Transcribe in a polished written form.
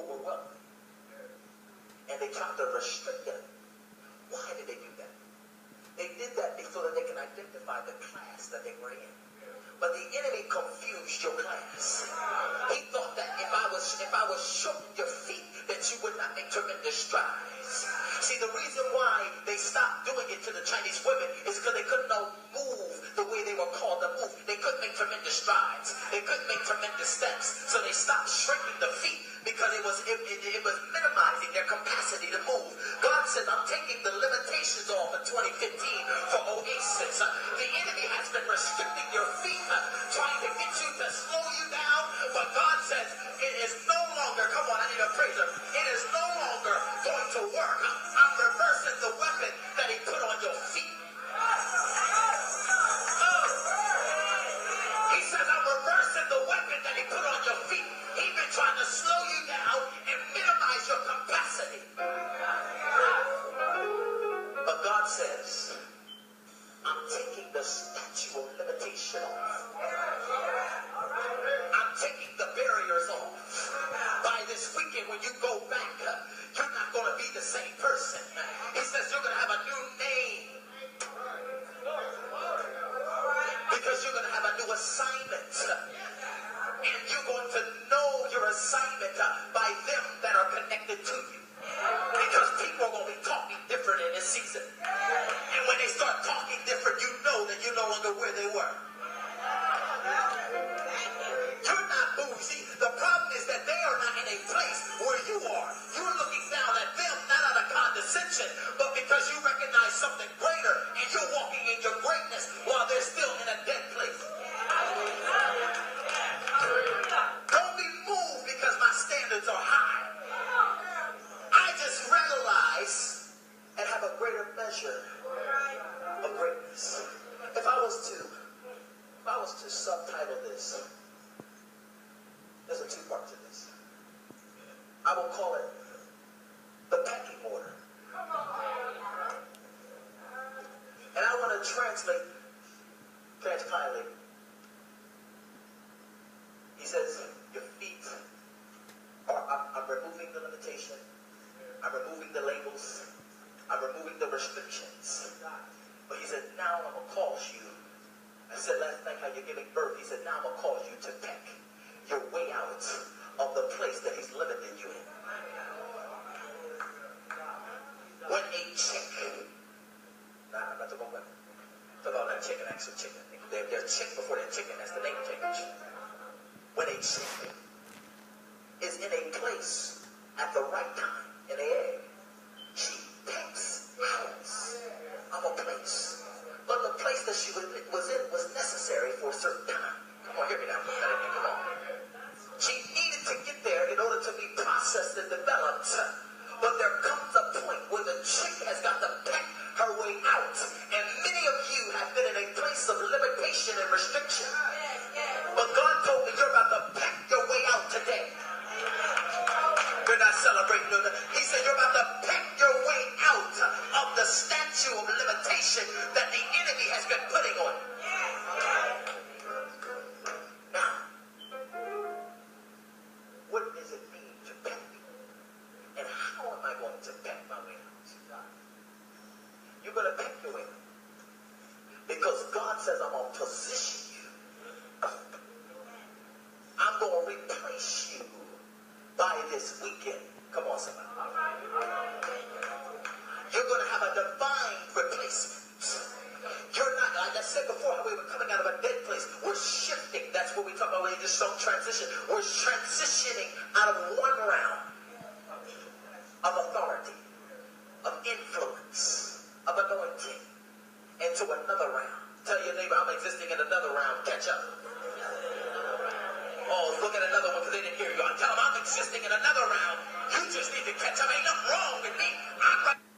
who were wealthy. And they tried to restrict them. Why did they do that? They did that so that they can identify the class that they were in. But the enemy confused your class. He thought that if I was showing your feet, that you would not make tremendous strides. See, the reason why they stopped doing it to the Chinese women is because they couldn't move the way they were called to move. They couldn't make tremendous strides. They couldn't make tremendous steps. So they stopped shrinking the feet because it was minimizing their capacity to move. God says, I'm taking the limitations off in 2015 for Oasis. The enemy has been restricting your feet, trying to get you to slow you down. But God says, it is no longer, come on, I need a praiser. It is no longer going to work. I'm reversing the weapon that he put on your feet. He says, I'm reversing the weapon that he put on your feet. He's been trying to slow you down and minimize your capacity. But God says, I'm taking the statue of limitation off. I'm taking the barriers off. By this weekend, when you go back, you're not going to be the same person. He says you're going to have a new name. Because you're going to have a new assignment. And you're going to know your assignment by them that are connected to you. Because people are going to be talking different in this season. And when they start talking different, you know that you're no longer where they were. You're not moving. See, the problem is that they are not in a place where you are. You're looking down at them, not out of condescension, but because you recognize something greater, and you're walking in your greatness while they're still in a dead place. Don't be moved because my standards are high. I just realize and have a greater measure of greatness. If I was to subtitle this, there's a two-part to this. I will call it the pecking order. And I want to translate transpilate. He says, your feet are, I'm removing the limitation. I'm removing the labels. I'm removing the restrictions. But he said, now I'm going to cause you. I said last night how you're giving birth. He said, now I'm going to cause you to peck your way out of the place that he's limited you in. When a chick, I'm not talking about women. Talk about that chicken, actual chicken. They're chick before they're chicken. That's the name change. When a chick is in a place at the right time in the egg, she pecks house of a place. But the place that she was in was necessary for a certain time. Come on, hear me now. Come on. She needed to get there in order to be processed and developed. But there comes a point where the chick has got to peck her way out. And many of you have been in a place of limitation and restriction. But God told me you're about to peck your way out today. You're not celebrating. He said you're about to peck your way out of the statue of limitation that the enemy has been putting on you. Now, what does it mean to peck? And how am I going to peck my way out? You're going to peck your way out. Because God says I'm going to position you. I'm going to replace you by this weekend. Come on, somebody. You're going to have a divine replacement. You're not, like I said before, how we were coming out of a dead place. We're shifting. That's what we talk about when you just don't transition. We're transitioning out of one round of authority, of influence, of anointing, into another round. Tell your neighbor, I'm existing in another round. Catch up. Oh, look at another one because they didn't hear you. Tell them I'm existing in another round. You just need to catch up. Ain't nothing wrong with me. I'm right.